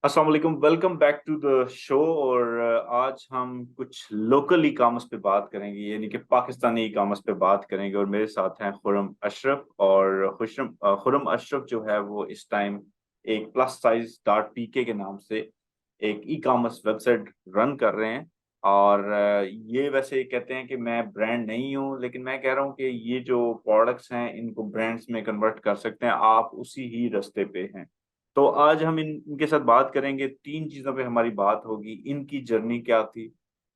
अस्सलाम वालेकुम, welcome back to the show. और आज हम कुछ लोकल ई कॉमर्स पे बात करेंगे, यानी कि पाकिस्तानी ई कॉमर्स पे बात करेंगे। और मेरे साथ हैं खुर्रम अशरफ। और खुर्रम अशरफ जो है वो इस टाइम एक प्लस साइज डॉट पीके के नाम से एक ई कॉमर्स वेबसाइट रन कर रहे हैं। और ये वैसे कहते हैं कि मैं ब्रांड नहीं हूँ, लेकिन मैं कह रहा हूँ कि ये जो प्रोडक्ट्स हैं इनको ब्रांड्स में कन्वर्ट कर सकते हैं, आप उसी ही रास्ते पे हैं। तो आज हम इनके साथ बात करेंगे। तीन चीजों पे हमारी बात होगी, इनकी जर्नी क्या थी,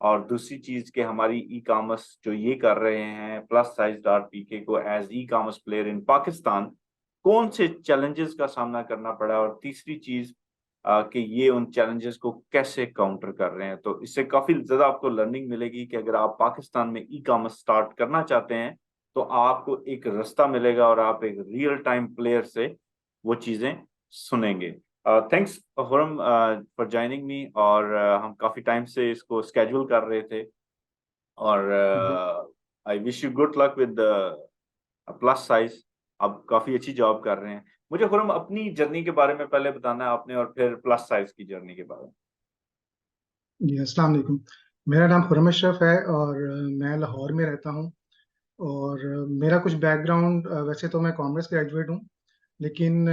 और दूसरी चीज के हमारी ई कॉमर्स जो ये कर रहे हैं प्लस साइज डॉट पीके को as e commerce player in Pakistan, कौन से चैलेंजेस का सामना करना पड़ा, और तीसरी चीज कि ये उन चैलेंजेस को कैसे काउंटर कर रहे हैं। तो इससे काफी ज्यादा आपको लर्निंग मिलेगी कि अगर आप पाकिस्तान में ई कॉमर्स स्टार्ट करना चाहते हैं तो आपको एक रास्ता मिलेगा और आप एक रियल टाइम प्लेयर से वो चीजें सुनेंगे। Thanks Khurram for joining me. और हम काफी टाइम से इसको स्केड्यूल कर रहे थे। और जी I wish you good luck with plus size. आप काफी अच्छी जॉब कर रहे हैं। मुझे खुरम अपनी जर्नी के बारे में पहले बताना है आपने, और फिर प्लस साइज की जर्नी के बारे में। जी अस्सलाम वालेकुम। मेरा नाम खुर्रम अशरफ है और मैं लाहौर में रहता हूँ। और मेरा कुछ बैकग्राउंड, वैसे तो मैं कॉमर्स ग्रेजुएट हूँ, लेकिन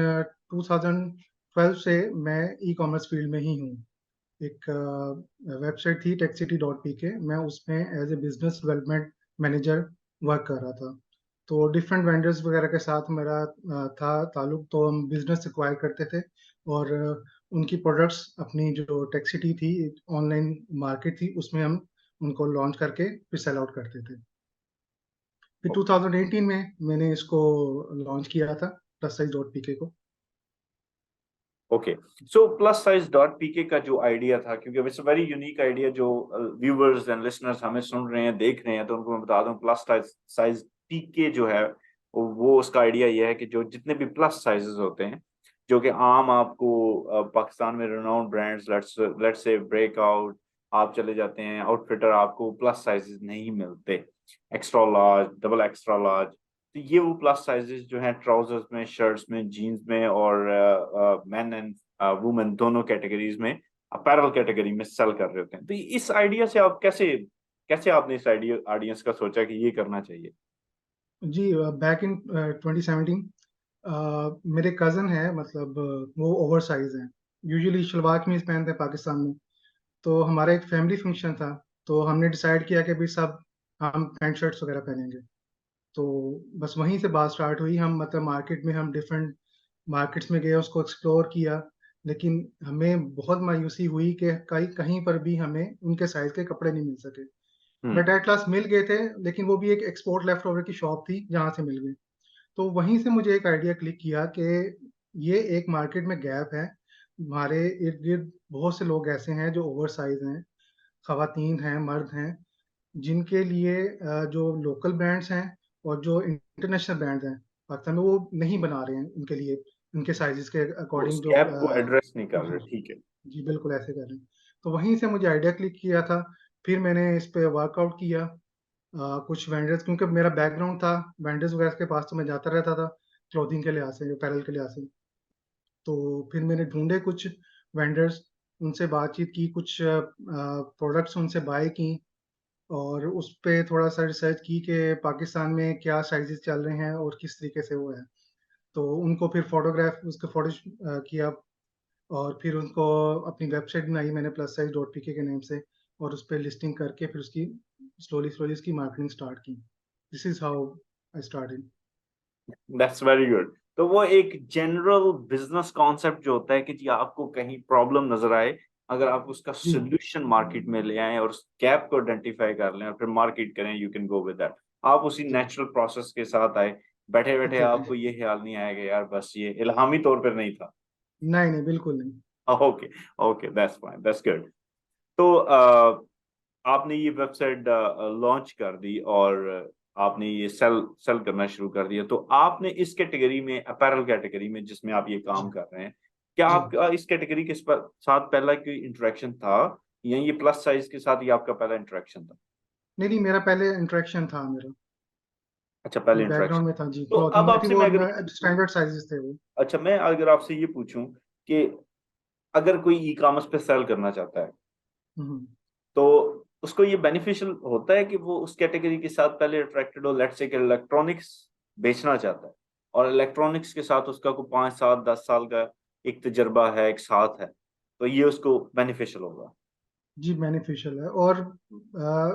2012 से मैं ई कॉमर्स फील्ड में ही हूँ। एक वेबसाइट थी techcity.pk, मैं उसमें as a business development manager work कर रहा था। तो डिफरेंट वेंडर्स वगैरह के साथ मेरा था ताल्लुक, तो हम बिजनेस एक्वायर करते थे और उनकी प्रोडक्ट्स अपनी जो टेक्सिटी थी, ऑनलाइन मार्केट थी, उसमें हम उनको लॉन्च करके फिर सेल आउट करते थे। फिर 2018 में मैंने इसको लॉन्च किया था, प्लस साइज डॉट पीके को। Okay. So plus size dot PK का जो आइडिया था, क्योंकि इट्स वेरी यूनिक आइडिया, जो व्यूवर्स एंड लिसनर्स हमें सुन रहे हैं देख रहे हैं, तो उनको मैं बता दूं प्लस साइज पीके जो है वो उसका आइडिया ये है कि जो जितने भी प्लस साइजेस होते हैं, जो कि आम आपको पाकिस्तान में renowned brands, let's say breakout, आप चले जाते हैं आउटफिटर, आपको प्लस साइजेस नहीं मिलते, extra large, double extra large. तो ये वो प्लस साइजेस जो हैं ट्राउजर्स में, शर्ट्स में, जीन्स में, और मेन एंड वुमेन दोनों कैटेगरीज में, अपैरल कैटेगरी में सेल कर रहे होते हैं। तो इस आइडिया से आप कैसे कैसे आपने इस आइडिया ऑडियंस का सोचा कि ये करना चाहिए? जी, बैक इन 2017 मेरे कज़न है, मतलब वो ओवर साइज हैं। यूजुअली शलवार कमीज पहनते हैं पाकिस्तान में। तो हमारा एक फैमिली फंक्शन था, तो हमने डिसाइड किया कि भाई सब हम पैंट शर्ट्स वगैरह पहनेंगे। तो बस वहीं से बात स्टार्ट हुई। हम मतलब मार्केट में हम डिफरेंट मार्केट्स में गए, उसको एक्सप्लोर किया, लेकिन हमें बहुत मायूसी हुई कि कहीं कहीं पर भी हमें उनके साइज के कपड़े नहीं मिल सके। हम्म। बट एट लास्ट मिल गए थे, लेकिन वो भी एक एक्सपोर्ट लेफ्ट ओवर की शॉप थी जहाँ से मिल गए। तो वहीं से मुझे एक आइडिया क्लिक किया कि ये एक मार्केट में गैप है। हमारे इर्द गिर्द बहुत से लोग ऐसे हैं जो ओवर साइज हैं, खवातीन हैं, मर्द हैं, जिनके लिए जो लोकल ब्रांड्स हैं और जो इंटरनेशनल ब्रांड्स हैं पाकिस्तान में, वो नहीं बना रहे हैं उनके लिए, उनके साइजेस के वो अकॉर्डिंग उस जो गैप को एड्रेस नहीं कर रहे, जी ठीक है। जी बिल्कुल ऐसे कर रहे हैं। तो वहीं से मुझे आइडिया क्लिक किया था। फिर मैंने इस पे वर्कआउट किया। कुछ वेंडर्स, क्योंकि मेरा बैकग्राउंड था वेंडर्स वगैरह के पास, तो मैं जाता रहता था क्लोथिंग के लिहाज से, अपैरल के लिहाज से। तो फिर मैंने ढूंढे कुछ वेंडर्स, उनसे बातचीत की, कुछ प्रोडक्ट्स उनसे बाय की, और उस पे थोड़ा सा रिसर्च की कि पाकिस्तान में क्या साइजेस चल रहे हैं और किस तरीके से वो है। तो उनको फिर फोटोग्राफ, उसका फोटो किया, और फिर उनको अपनी वेबसाइट बनाई मैंने प्लस साइज डॉट पी के नाम से, और उस पर लिस्टिंग करके फिर उसकी स्लोली स्लोली उसकी मार्केटिंग स्टार्ट की। This is how I started. That's very good. तो वो एक जनरल बिजनेस कॉन्सेप्ट जो होता है कि जी आपको कहीं प्रॉब्लम नजर आए, अगर आप उसका जी सोल्यूशन मार्केट में ले आए और उस गैप को आइडेंटिफाई कर लें और फिर मार्केट करें, you can go with that. आप उसी जी नेचुरल प्रोसेस के साथ आए। बैठे बैठे एग्जैक्टली। आपको ये ख्याल नहीं आएगा यार, बस ये इल्हामी तौर पर नहीं था। नहीं नहीं बिल्कुल नहीं। Okay. Okay, that's fine, that's good. तो आपने ये वेबसाइट लॉन्च कर दी और आपने ये सेल सेल करना शुरू कर दिया। तो आपने इस कैटेगरी में, अपैरल कैटेगरी में जिसमें आप ये जी काम कर रहे हैं, क्या जी आपका इस कैटेगरी के साथ पहला कोई इंटरेक्शन था, या ये प्लस साइज के साथ ये आपका पहला इंटरेक्शन था? नहीं नहीं, मेरा पहले इंटरेक्शन था मेरा। अच्छा, पहले वो इंटरेक्शन। बैकग्राउंड में था जी, तो अब क्लॉथिंग में थी आपसे वो, मैं अगर स्टैंडर्ड साइजेस थे वो। अच्छा, मैं अगर आपसे ये पूछूं कि अगर कोई ई कॉमर्स पे सेल करना चाहता है हम्म। तो उसको ये बेनिफिशियल होता है कि वो उस कैटेगरी के साथ पहले अट्रैक्टेड हो। लेट्स से कि इलेक्ट्रॉनिक्स बेचना चाहता है और इलेक्ट्रॉनिक्स के साथ उसका कोई 5 7 10 साल का एक तजर्बा है, एक साथ है, तो ये उसको बेनिफिशियल होगा। जी बेनिफिशियल है, और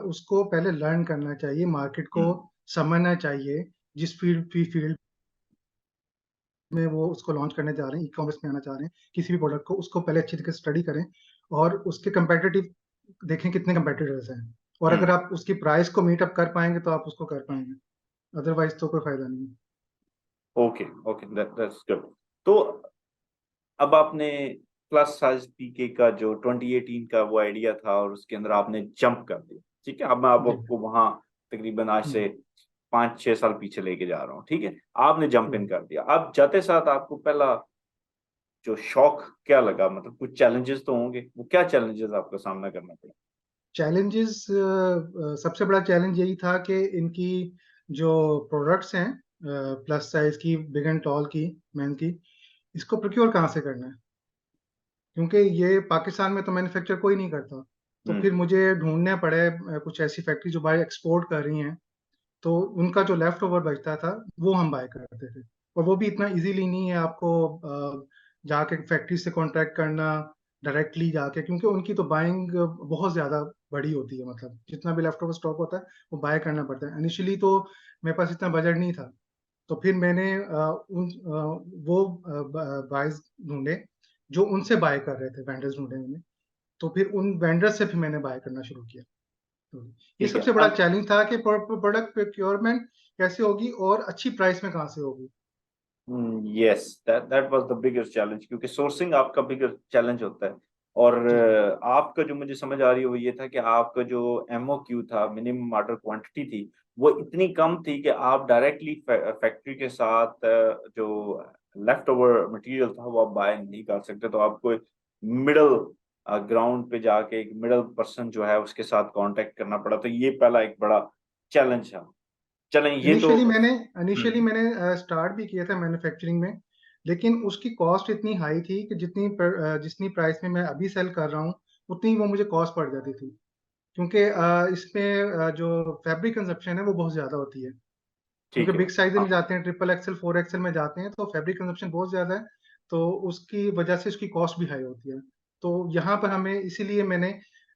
उसको पहले लर्न करना चाहिए, मार्केट को हम्म। समझना चाहिए। जिस फील्ड में वो उसको लॉन्च करने जा रहे हैं, ई कॉमर्स में आना चाह रहे हैं किसी भी प्रोडक्ट को, उसको पहले अच्छी तरीके से स्टडी करें और उसके कंपेटिटिव देखें कितने कंपेटिटर्स हैं। और अगर हम्म। आप उसकी प्राइस को मीट अप कर पाएंगे तो आप उसको कर पाएंगे, अदरवाइज तो कोई फायदा नहीं है। Okay okay, that's good. तो अब आपने प्लस साइज पीके का जो 2018 का वो आइडिया था और उसके अंदर आपने जंप कर दिया, ठीक है। अब मैं जी। आपको वहां तकरीबन आज से हम्म। 5 6 साल पीछे लेके जा रहा हूँ, ठीक है। आपने जंप इन हम्म। कर दिया। अब जाते साथ आपको पहला जो शौक क्या लगा, मतलब कुछ चैलेंजेस तो होंगे, वो क्या चैलेंजेस आपको सामना करना पड़ा? चैलेंजेस, सबसे बड़ा चैलेंज यही था कि इनकी जो प्रोडक्ट्स हैं, प्लस साइज की, बिग एंड टॉल की, मैन की, इसको प्रोक्योर कहाँ से करना है, क्योंकि ये पाकिस्तान में तो मैन्युफैक्चर कोई नहीं करता। तो फिर हम्म। मुझे ढूंढने पड़े कुछ ऐसी फैक्ट्री जो बाय एक्सपोर्ट कर रही हैं। तो उनका जो लेफ्ट ओवर बचता था वो हम बाय करते थे। और वो भी इतना इजीली नहीं है आपको जाके फैक्ट्री से कॉन्ट्रैक्ट करना डायरेक्टली जाके, क्योंकि उनकी तो बाइंग बहुत ज़्यादा बड़ी होती है। मतलब जितना भी लेफ्ट ओवर स्टॉक होता है वो बाय करना पड़ता है। इनिशियली तो मेरे पास इतना बजट नहीं था, तो फिर मैंने वो बाइज ढूंढे जो उनसे बाय कर रहे थे, वेंडर्स ढूंढे मैंने। तो फिर उन वेंडर्स से फिर मैंने बाय करना शुरू किया। तो ये ठीक है। सबसे बड़ा अब चैलेंज था कि प्रोडक्ट प्रोक्योरमेंट कैसे होगी और अच्छी प्राइस में कहाँ से होगी। Yes, that was the biggest challenge, क्योंकि सोर्सिंग आपका बिगेस्ट चैलेंज होता है। और जी। आपका जो मुझे समझ आ रही है वो ये था कि आपका जो एमओक्यू था, मिनिमम ऑर्डर क्वांटिटी थी, वो इतनी कम थी कि आप डायरेक्टली फैक्ट्री के साथ जो लेफ्ट ओवर मटेरियल था वो आप बाय नहीं कर सकते। तो आपको मिडल ग्राउंड पे जाके एक मिडल पर्सन जो है उसके साथ कांटेक्ट करना पड़ा। तो ये पहला एक बड़ा चैलेंज था। चलें ये तो। इनिशियली मैंने इनिशियली हम्म। मैंने स्टार्ट भी किया था मैन्युफैक्चरिंग में, लेकिन उसकी कॉस्ट इतनी हाई थी कि जितनी प्राइस में मैं अभी सेल कर रहा हूँ उतनी वो मुझे कॉस्ट पड़ जाती थी। क्योंकि इसमें जो फैब्रिक कंजप्शन है वो बहुत ज़्यादा होती है। क्योंकि ठीक है। बिग साइज में जाते हैं, ट्रिपल एक्सएल फोर एक्सएल में जाते हैं, तो फैब्रिक कंजप्शन बहुत ज़्यादा है। तो उसकी वजह से उसकी कॉस्ट भी हाई होती है। तो यहाँ पर हमें इसीलिए मैंने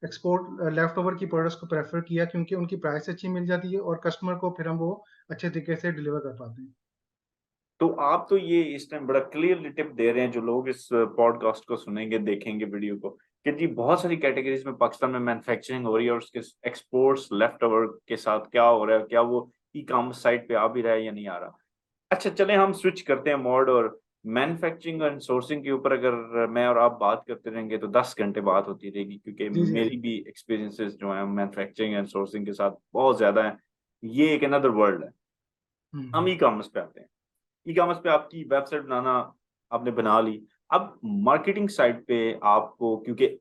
एक्सपोर्ट लेफ्ट ओवर की प्रोडक्ट्स को प्रेफर किया, क्योंकि उनकी प्राइस अच्छी मिल जाती है और कस्टमर को फिर हम वो अच्छे तरीके से डिलीवर कर पाते हैं। तो आप तो ये इस टाइम बड़ा क्लियरली टिप दे रहे हैं, जो लोग इस पॉडकास्ट को सुनेंगे, देखेंगे वीडियो को, कि जी बहुत सारी कैटेगरीज में पाकिस्तान में मैन्युफैक्चरिंग हो रही है और उसके एक्सपोर्ट्स लेफ्ट ओवर के साथ क्या हो रहा है, क्या वो ई कॉमर्स साइट पे आ भी रहा है या नहीं आ रहा। अच्छा, चले हम स्विच करते हैं मोड, और मैन्युफैक्चरिंग एंड सोर्सिंग के ऊपर अगर मैं और आप बात करते रहेंगे तो 10 घंटे बात होती रहेगी, क्योंकि जी जी जी। मेरी भी एक्सपीरियंसेस जो है मैन्युफैक्चरिंग एंड सोर्सिंग के साथ बहुत ज्यादा है। ये एक अनदर वर्ल्ड है। हम हम्म। ई कॉमर्स पे आते हैं। ई कॉमर्स पे आपकी वेबसाइट बनाना आपने बना ली। अब मार्केटिंग साइड पे आपको, क्योंकि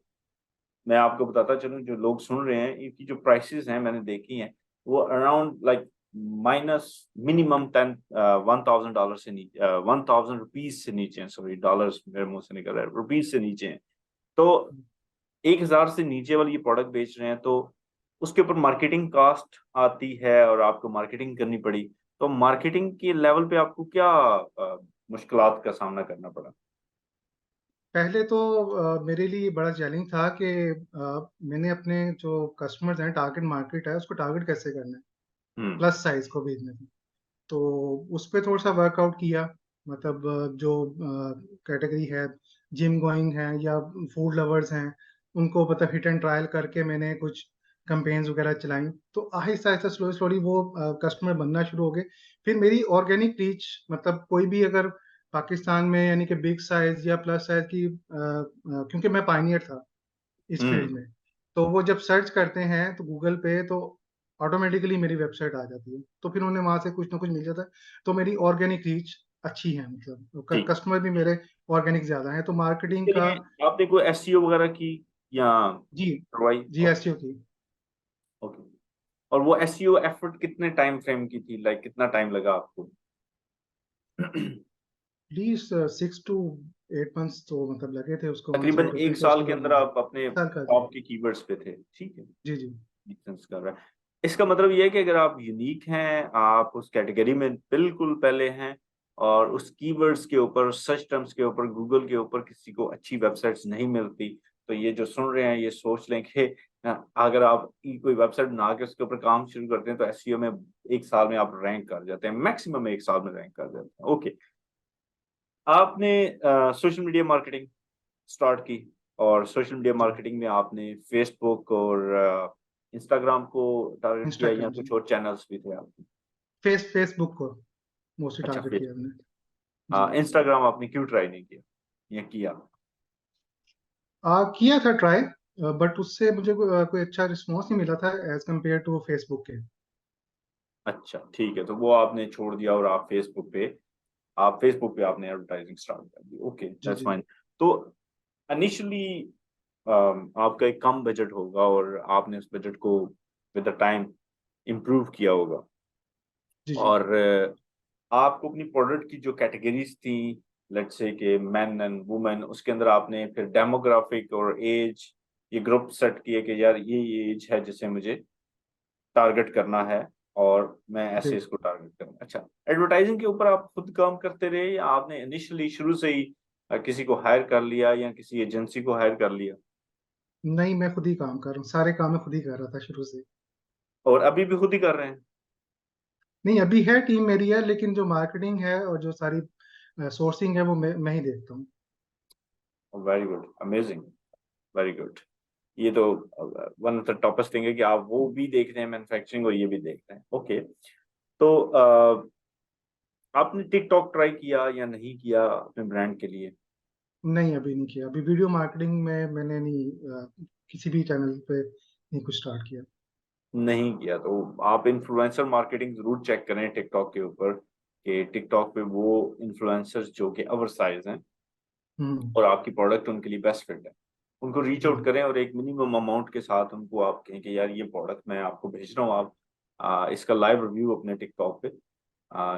मैं आपको बताता चलूं, जो लोग सुन रहे हैं इनकी जो प्राइसेस हैं मैंने देखी हैं, वो अराउंड लाइक माइनस मिनिमम 1000 $1,000 से नीचे, 1000 रुपीज से नीचे हैं। सॉरी, डॉलर्स मेरे मुंह से निकल रहा है, रुपीज से नीचे हैं। तो 1000 से नीचे वाली ये प्रोडक्ट बेच रहे हैं, तो उसके ऊपर मार्केटिंग कॉस्ट आती है और आपको मार्केटिंग करनी पड़ी। तो मार्केटिंग के लेवल पे आपको क्या मुश्किलात का सामना करना पड़ा? पहले तो मेरे लिए बड़ा चैलेंज था कि मैंने अपने जो कस्टमर्स हैं, टारगेट मार्केट है, उसको टारगेट कैसे करना है हम्म। प्लस साइज को भेजने में। तो उस पर थोड़ा सा वर्कआउट किया। मतलब जो कैटेगरी है, जिम गोइंग है या फूड लवर्स हैं, उनको मतलब हिट एंड ट्रायल करके मैंने कुछ कैंपेन्स वगैरह चलाई। तो आहिस्ता आहिस्ता स्लो स्लोली वो कस्टमर बनना शुरू हो गए। फिर मेरी ऑर्गेनिक रीच, मतलब कोई भी अगर पाकिस्तान में यानी कि बिग साइज या प्लस साइज की क्योंकि मैं पायनियर था इस फील्ड हम्म। में, तो वो जब सर्च करते हैं तो गूगल पे, तो ऑटोमेटिकली मेरी वेबसाइट आ जाती है, तो फिर उन्हें वहां से कुछ ना कुछ मिल जाता है। तो मेरी ऑर्गेनिक रीच अच्छी है, मतलब ठीक। कस्टमर भी मेरे ऑर्गेनिक ज्यादा है, तो मार्केटिंग इसके का। लिए आपने कोई एसईओ वगैरह की या जी। करवाई? जी ओके। एसईओ की। ओके। और वो एसईओ एफर्ट कितने टाइम फ्रेम की थी, लाइक कितना टाइम लगा आपको? प्लीज 6 to 8 मंथ्स तो मतलब लगे थे उसको ऑन तकरीबन साइट होते एक थे, साल उसके के बाद अंदर आप अपने साल का जी। टॉप के कीवर्ड्स पे थे, ठीक है। जी जी। सेंस कर रहा है। इसका मतलब ये है कि अगर आप यूनिक हैं, आप उस कैटेगरी में बिल्कुल पहले हैं, और उस कीवर्ड्स के ऊपर, सर्च टर्म्स के ऊपर, गूगल के ऊपर किसी को अच्छी वेबसाइट्स नहीं मिलती, तो ये जो सुन रहे हैं ये सोच लें कि अगर आप कोई वेबसाइट बना के उसके ऊपर काम शुरू करते हैं तो एसईओ में एक साल में आप रैंक कर जाते हैं, मैक्सिमम एक साल में रैंक कर जाते हैं। ओके, आपने सोशल मीडिया मार्केटिंग स्टार्ट की, और सोशल मीडिया जी। मार्केटिंग में आपने फेसबुक और इंस्टाग्राम को टारगेट किया, या इंस्टाग्राम जी। कुछ और चैनल्स भी थे आपके? फेसबुक को मोस्टली अच्छा, टारगेट किया फेसबुक। हमने। जी। इंस्टाग्राम आपने क्यों ट्राई नहीं किया, या किया? किया था ट्राई, बट उससे मुझे कोई अच्छा रिस्पॉन्स नहीं मिला था एज कम्पेयर टू फेसबुक के। अच्छा, ठीक है, तो वो आपने छोड़ दिया और आप फेसबुक पे आपने एडवर्टाइजिंग स्टार्ट कर दी। ओके, जी दैट्स जी। फाइन। तो इनिशियली आपका एक कम बजट होगा और आपने उस बजट को विद द टाइम इम्प्रूव किया होगा, जी जी। और आपको अपनी प्रोडक्ट की जो कैटेगरीज थी, लेट्स से कि मैन एंड वुमेन, उसके अंदर आपने फिर डेमोग्राफिक और एज, ये ग्रुप सेट किए कि यार ये एज है जिसे मुझे टारगेट करना है, और मैं जी। ऐसे इसको टारगेट करूँ। अच्छा, एडवर्टाइजिंग के ऊपर आप खुद काम करते रहे, या आपने इनिशियली शुरू से ही किसी को हायर कर लिया, या किसी एजेंसी को हायर कर लिया? नहीं, मैं खुद ही काम कर रहा हूँ, सारे काम मैं खुद ही कर रहा था शुरू से। और अभी भी खुद ही कर रहे हैं? नहीं, अभी है टीम मेरी है, लेकिन जो मार्केटिंग है और जो सारी सोर्सिंग है वो मैं ही देखता हूँ। Very good, amazing, very good. ये तो one of the toppest thing है कि आप वो भी देख रहे हैं मैन्युफैक्चरिंग, और ये भी देख रहे हैं। ओके, तो आपने टिकटॉक ट्राई किया या नहीं किया अपने ब्रांड के लिए? नहीं, अभी नहीं किया। अभी वीडियो मार्केटिंग में मैंने नहीं किसी भी चैनल पे नहीं कुछ स्टार्ट किया। नहीं किया, तो आप इन्फ्लुएंसर मार्केटिंग जरूर चेक करें टिकटॉक के ऊपर, कि टिकटॉक पे वो इन्फ्लुएंसर्स जो कि अवर साइज हैं हम्म। और आपकी प्रोडक्ट उनके लिए बेस्ट फिट है, उनको रीच जी। आउट करें, और एक मिनिमम अमाउंट के साथ उनको आप कहें कि यार ये प्रोडक्ट मैं आपको भेज रहा हूँ, आप इसका लाइव रिव्यू अपने टिकटॉक पे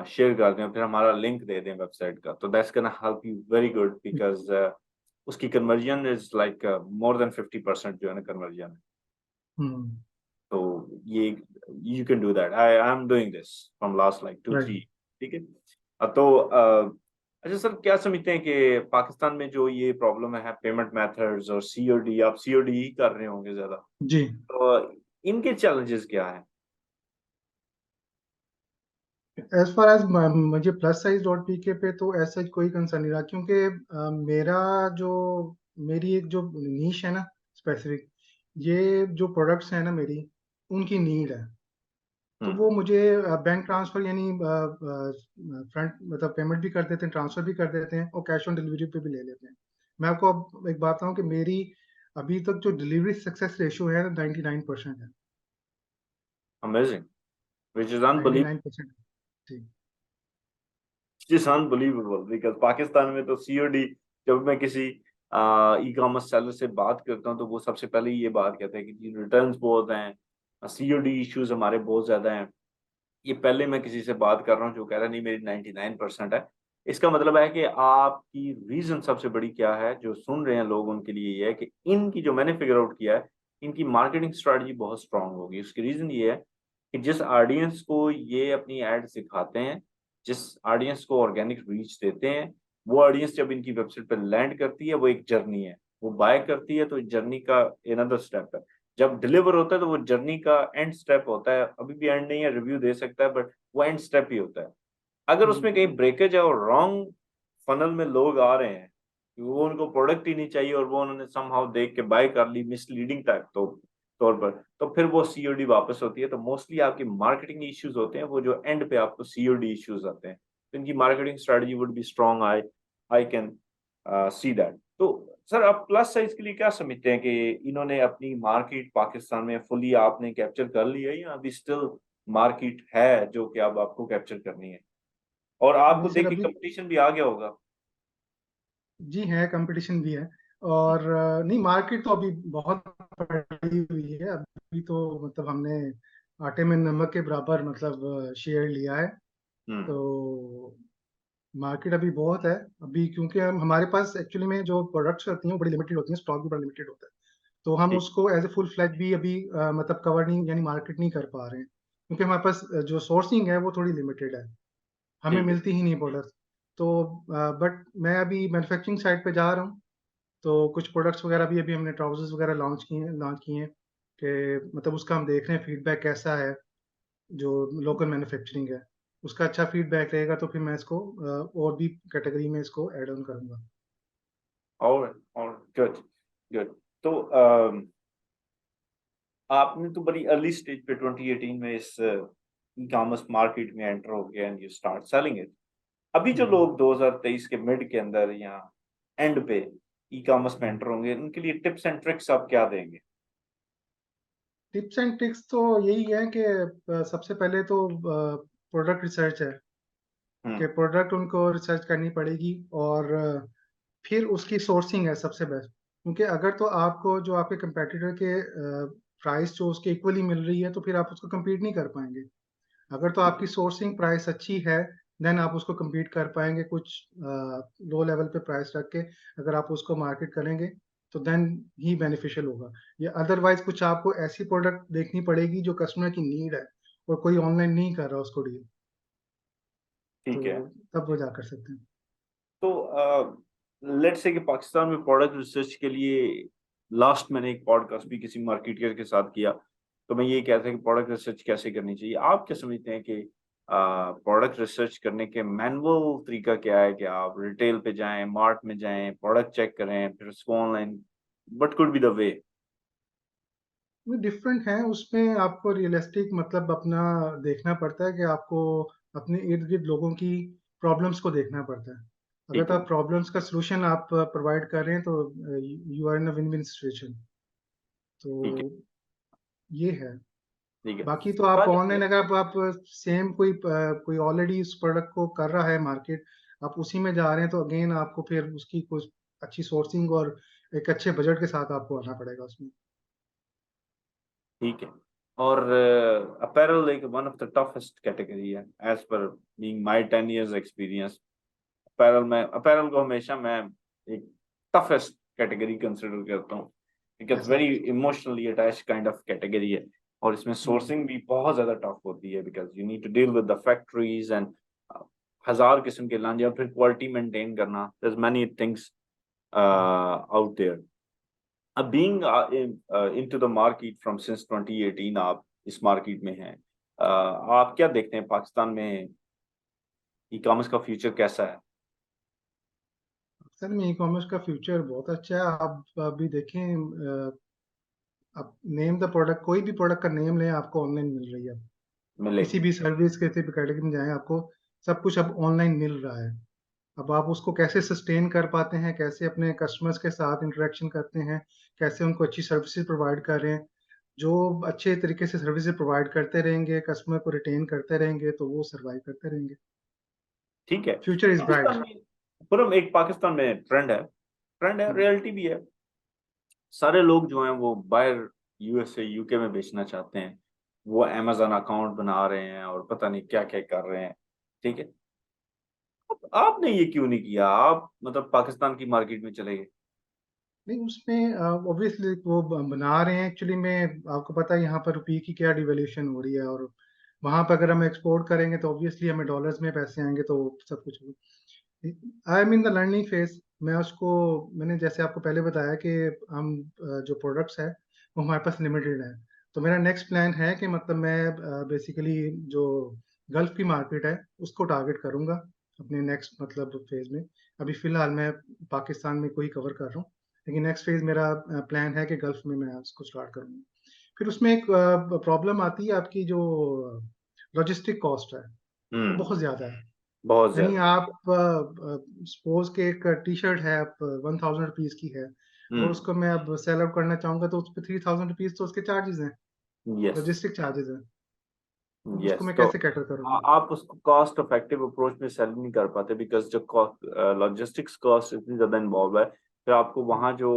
शेयर कर दें, फिर हमारा लिंक दे दें वेबसाइट का, तो that's gonna help you very good, because उसकी conversion is like more than 50% जो है ना कन्वर्जन। हम्म। तो ये, you can do that, I am doing this from last like two right. Three ठीक है। तो अच्छा सर, क्या समझते हैं कि पाकिस्तान में जो ये प्रॉब्लम है पेमेंट मेथड्स और सीओडी, आप सीओडी ही कर रहे होंगे ज्यादा, जी। तो इनके चैलेंजेस क्या है? एज फार एज मुझे प्लस साइज डॉट पीके पे तो ऐसा कोई कंसर्न नहीं रहा, क्योंकि मेरा जो मेरी एक जो नीश है ना, स्पेसिफिक, ये जो प्रोडक्ट्स हैं ना मेरी, उनकी नीड है। तो वो हम्म। मुझे बैंक ट्रांसफर यानी फ्रंट मतलब पेमेंट भी कर देते हैं, ट्रांसफर भी कर देते हैं, और कैश ऑन डिलीवरी पे भी ले लेते हैं। मैं आपको अब एक बात बताऊं कि मेरी अभी तक जो डिलीवरी सक्सेस रेशियो है 99% है। Amazing, which is 99%। जी। इज अनबिलीवेबल, बिकॉज पाकिस्तान में तो सीओडी, जब मैं किसी ई कॉमर्स सेलर से बात करता हूँ तो वो सबसे पहले ये बात कहते हैं कि रिटर्न्स बहुत हैं, सीओडी इश्यूज हमारे बहुत ज्यादा हैं। ये पहले मैं किसी से बात कर रहा हूँ जो कह रहा है नहीं मेरी 99% है। इसका मतलब है कि आपकी रीजन सबसे बड़ी क्या है, जो सुन रहे हैं लोग उनके लिए ये है कि इनकी, जो मैंने फिगर आउट किया है, इनकी मार्केटिंग स्ट्रेटजी बहुत स्ट्रांग होगी। उसकी रीजन ये है कि जिस ऑडियंस को ये अपनी एड सिखाते हैं, जिस ऑडियंस को ऑर्गेनिक रीच देते हैं, वो ऑडियंस जब इनकी वेबसाइट पर लैंड करती है, वो एक जर्नी है, वो बाय करती है, तो जर्नी का अनदर स्टेप है। जब डिलीवर होता है तो वो जर्नी का एंड स्टेप होता है, अभी भी एंड नहीं है, रिव्यू दे सकता है, बट वो एंड स्टेप ही होता है। अगर जी। उसमें कहीं ब्रेकेज है और रॉन्ग फनल में लोग आ रहे हैं कि वो उनको प्रोडक्ट ही नहीं चाहिए, और वो उन्होंने समहाउ देख के बाय कर ली मिसलीडिंग टाइप तो तौर पर, तो फिर वो सीओडी वापस होती है। तो मोस्टली आपकी मार्केटिंग इश्यूज होते हैं वो जो एंड पे आपको सीओडी इश्यूज आते हैं, तो इनकी marketing strategy would be strong, I I can see that. तो सर, आप प्लस साइज के लिए क्या समझते हैं कि इन्होंने अपनी मार्केट पाकिस्तान में फुली आपने कैप्चर कर ली है, या अभी स्टिल मार्केट है जो कि अब आपको कैप्चर करनी है, और आपको नहीं सर, देख के अभी कंपटीशन भी आ गया होगा? जी है, कंपटीशन भी है। और नहीं, मार्केट तो अभी बहुत बड़ी हुई है। अभी तो मतलब हमने आटे में नमक के बराबर मतलब शेयर लिया है। हम्म। तो मार्केट अभी बहुत है अभी, क्योंकि हम हमारे पास एक्चुअली में जो प्रोडक्ट्स होती हैं वो बड़ी लिमिटेड होती हैं, स्टॉक भी बड़ा लिमिटेड होता है। तो हम ठीक। उसको एज ए फुल फ्लैग भी अभी मतलब कवर नहीं, यानी मार्केट नहीं कर पा रहे हैं, क्योंकि हमारे पास जो सोर्सिंग है वो थोड़ी लिमिटेड है, हमें ठीक है। मिलती ही नहीं प्रोडक्ट्स। तो बट मैं अभी मैन्युफैक्चरिंग साइड पे जा रहा हूँ, तो कुछ प्रोडक्ट्स वगैरह भी अभी हमने ट्राउजर्स वगैरह लॉन्च किए हैं कि मतलब उसका हम देख रहे हैं फीडबैक कैसा है। जो लोकल मैन्युफैक्चरिंग है उसका अच्छा फीडबैक रहेगा तो फिर मैं इसको और भी कैटेगरी में इसको ऐड ऑन करूंगा। और गुड गुड। तो आपने तो बड़ी अर्ली स्टेज पे 2018 में इस ई कॉमर्स मार्केट में एंटर हो गया and you start selling it. अभी जो लोग 2023 के मिड के अंदर या एंड पे ई कॉमर्स में एंटर होंगे, उनके लिए टिप्स एंड ट्रिक्स आप क्या देंगे? टिप्स एंड ट्रिक्स तो यही है कि सबसे पहले तो प्रोडक्ट रिसर्च है, कि हम्म। प्रोडक्ट उनको रिसर्च करनी पड़ेगी, और फिर उसकी सोर्सिंग है सबसे बेस्ट। क्योंकि अगर तो आपको जो आपके कंपेटिटर के प्राइस जो उसके इक्वली मिल रही है तो फिर आप उसको compete नहीं कर पाएंगे। अगर तो आपकी सोर्सिंग प्राइस अच्छी है देन आप उसको compete कर पाएंगे, कुछ लो लेवल पे प्राइस रख के अगर आप उसको मार्केट करेंगे तो देन ही बेनिफिशियल होगा। या अदरवाइज कुछ आपको ऐसी प्रोडक्ट देखनी पड़ेगी जो कस्टमर की नीड है और कोई ऑनलाइन नहीं कर रहा उसको डील, तो ठीक है। तब वो जा कर सकते हैं। तो लेट्स से कि पाकिस्तान में प्रोडक्ट रिसर्च के लिए लास्ट मैंने एक पॉडकास्ट भी किसी मार्केटर के साथ किया, तो मैं ये कहता हूँ कि प्रोडक्ट रिसर्च कैसे करनी चाहिए। आप क्या समझते हैं कि प्रोडक्ट रिसर्च करने के मैनुअल तरीका क्या है? कि आप रिटेल पे जाएं, मार्ट में जाएं, प्रोडक्ट चेक करें, फिर उसको online, what could be the way? Different है उसमें, आपको रियलिस्टिक मतलब अपना देखना पड़ता है कि आपको अपने इर्द गिर्द लोगों की प्रॉब्लम्स को देखना पड़ता है। अगर ठीक तो है। आप प्रॉब्लम्स का सलूशन आप प्रोवाइड कर रहे हैं तो you are in a win win situation. तो ठीक है। ये है। ठीक है। बाकी तो आप कल ऑनलाइन अगर आप सेम कोई ऑलरेडी उस प्रोडक्ट को कर रहा है मार्केट, आप उसी में जा रहे हैं तो अगेन आपको फिर उसकी कुछ अच्छी सोर्सिंग और एक अच्छे बजट के साथ आपको आना पड़ेगा उसमें। ठीक है। और apparel like one of the toughest category है as per being my 10 years experience. Apparel को हमेशा मैं एक टफेस्ट कैटेगरी कंसिडर करता हूँ, बिकॉज ऐसा वेरी है। Emotionally attached kind of category है। और इसमें हम्म। सोर्सिंग भी बहुत ज्यादा टफ होती है, because you need to deal with the factories and हजार किस्म के लांजे, और फिर क्वालिटी मेंटेन करना, there many things out there. अब being into the market from since 2018, आप इस मार्केट में हैं, आप क्या देखते हैं पाकिस्तान में ई कॉमर्स का फ्यूचर कैसा है? सर में ई कॉमर्स का फ्यूचर बहुत अच्छा है। आप अभी देखें, आप नेम द प्रोडक्ट, कोई भी प्रोडक्ट का नेम लें आपको ऑनलाइन मिल रही है। किसी मिलेगी। भी सर्विस किसी भी कैटेगरी में जाएं आपको सब कुछ अब ऑनलाइन मिल रहा है। अब आप उसको कैसे सस्टेन कर पाते हैं, कैसे अपने कस्टमर्स के साथ इंटरेक्शन करते हैं, कैसे उनको अच्छी सर्विसेज प्रोवाइड कर रहे हैं। जो अच्छे तरीके से सर्विसेज प्रोवाइड करते रहेंगे, कस्टमर को रिटेन करते रहेंगे, तो वो सर्वाइव करते रहेंगे। ठीक है। Future is bright. पाकिस्तान में पूरम एक पाकिस्तान में ट्रेंड है, रियलिटी भी है। सारे लोग जो हैं वो बाहर यूएसए यूके में बेचना चाहते हैं, वो अमेजन अकाउंट बना रहे हैं और पता नहीं क्या क्या कर रहे हैं। ठीक है। आपने ये क्यों नहीं किया? आप मतलब पाकिस्तान की मार्केट में चले गए। नहीं, उसमें ऑब्वियसली वो बना रहे हैं एक्चुअली में। आपको पता है यहाँ पर रुपये की क्या डिवेल्यूशन हो रही है, और वहां पर अगर हम एक्सपोर्ट करेंगे तो ऑब्वियसली हमें डॉलर्स में पैसे आएंगे, तो सब कुछ I am in the learning phase. मैं उसको, मैंने जैसे आपको पहले बताया कि हम जो प्रोडक्ट्स है वो हमारे पास लिमिटेड है। तो मेरा नेक्स्ट प्लान है कि मतलब मैं बेसिकली जो गल्फ की मार्केट है उसको टारगेट करूंगा अपने नेक्स्ट मतलब फेज में। अभी फिलहाल मैं पाकिस्तान में को ही कवर कर रहा हूँ, लेकिन नेक्स्ट फेज मेरा प्लान है कि गल्फ में मैं उसको स्टार्ट करूंगा। फिर उसमें एक प्रॉब्लम आती है, आपकी जो लॉजिस्टिक कॉस्ट है वो हम्म। बहुत ज़्यादा है। बहुत यानी ज्यादा। आप सपोज के एक टी शर्ट है आप 1000 रुपीज की है, अगर हम्म। उसको मैं अब सेल आउट करना चाहूंगा तो उस पर 3000 रुपीज तो उसके चार्जेस हैं, यस। लॉजिस्टिक चार्जेस हैं। अब उसको यस। मैं तो कैसे कैटर करूंगा? आप उसको कॉस्ट इफेक्टिव अप्रोच में सेल नहीं कर पाते, बिकॉज जो लॉजिस्टिक्स कॉस्ट इतनी ज्यादा इन्वॉल्व है, फिर आपको वहाँ जो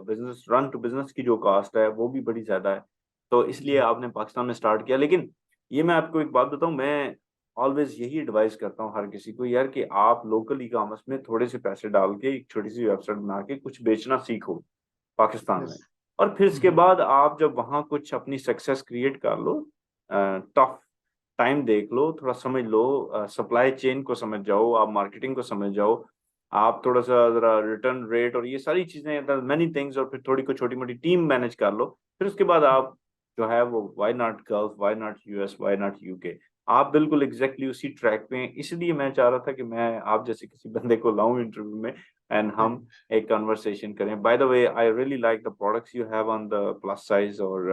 बिजनेस रन टू बिजनेस की जो कॉस्ट है वो भी बड़ी ज्यादा है। तो इसलिए जी। आपने पाकिस्तान में स्टार्ट किया। लेकिन ये मैं आपको एक बात बताऊं, मैं ऑलवेज यही एडवाइस करता हूँ हर किसी को यार, कि आप लोकल ई कॉमर्स में थोड़े से पैसे डाल के एक छोटी सी वेबसाइट बना के कुछ बेचना सीखो पाकिस्तान में। यस। और फिर इसके बाद आप जब वहाँ कुछ अपनी सक्सेस क्रिएट कर लो, टफ टाइम देख लो, थोड़ा समझ लो, सप्लाई चेन को समझ जाओ, आप मार्केटिंग को समझ जाओ, आप थोड़ा सा जरा रिटर्न रेट और ये सारी चीजें, मैनी थिंग्स, और फिर थोड़ी को छोटी मोटी टीम मैनेज कर लो, फिर उसके बाद आप जो है वो why not Gulf, why not US, why not UK, आप बिल्कुल एग्जैक्टली उसी ट्रैक पे हैं। इसलिए मैं चाह रहा था कि मैं आप जैसे किसी बंदे को लाऊं इंटरव्यू में, एंड हम एक कन्वर्सेशन करें। By the way, I really like the products you have on the plus size, और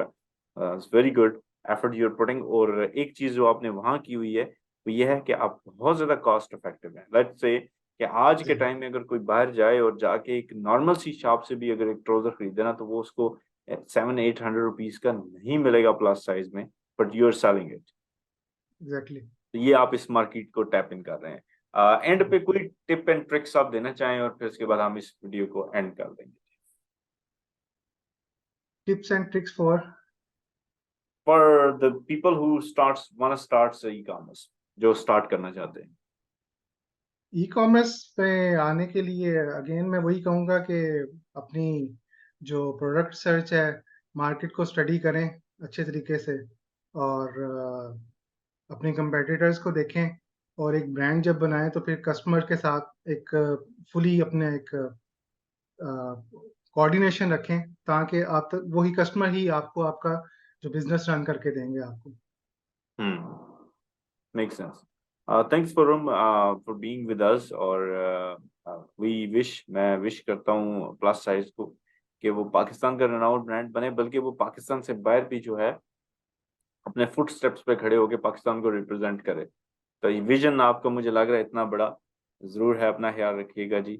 it's very good effort you are putting. और एक चीज जो आपने वहां की हुई है वो ये है कि आप बहुत ज्यादा कॉस्ट इफेक्टिव हैं। लेट्स से कि आज के जी। टाइम में अगर कोई बाहर जाए और जाके एक नॉर्मल सी शॉप से भी अगर एक ट्राउजर खरीदे ना, तो वो उसको 700-800 रुपीज का नहीं मिलेगा प्लस साइज में, but you are selling it. Exactly. तो ये आप इस मार्केट को टैप इन कर रहे हैं। एंड पे कोई टिप एंड ट्रिक्स आप देना चाहें, और फिर उसके बाद हम इस वीडियो को एंड कर देंगे। Tips and tricks for for the people who starts want starts e commerce, जो स्टार्ट करना चाहते हैं। ई कॉमर्स पे आने के लिए अगेन मैं वही कहूँगा कि अपनी जो प्रोडक्ट सर्च है, मार्केट को स्टडी करें अच्छे तरीके से, और अपने कंपेटिटर्स को देखें, और एक ब्रांड जब बनाएं तो फिर कस्टमर के साथ एक फुली अपने एक कोऑर्डिनेशन रखें, ताकि आप तक वही कस्टमर ही आपको आपका जो बिजनेस रन करके देंगे आपको। Make sense. Thanks for being with us. और वी विश, मैं विश करता हूँ प्लस साइज को कि वो पाकिस्तान का रनाउंड ब्रांड बने, बल्कि वो पाकिस्तान से बाहर भी जो है अपने फुट स्टेप्स पे खड़े होकर पाकिस्तान को रिप्रेजेंट करे। तो ये विजन आपका मुझे लग रहा है इतना बड़ा जरूर है। अपना ख्याल रखिएगा जी।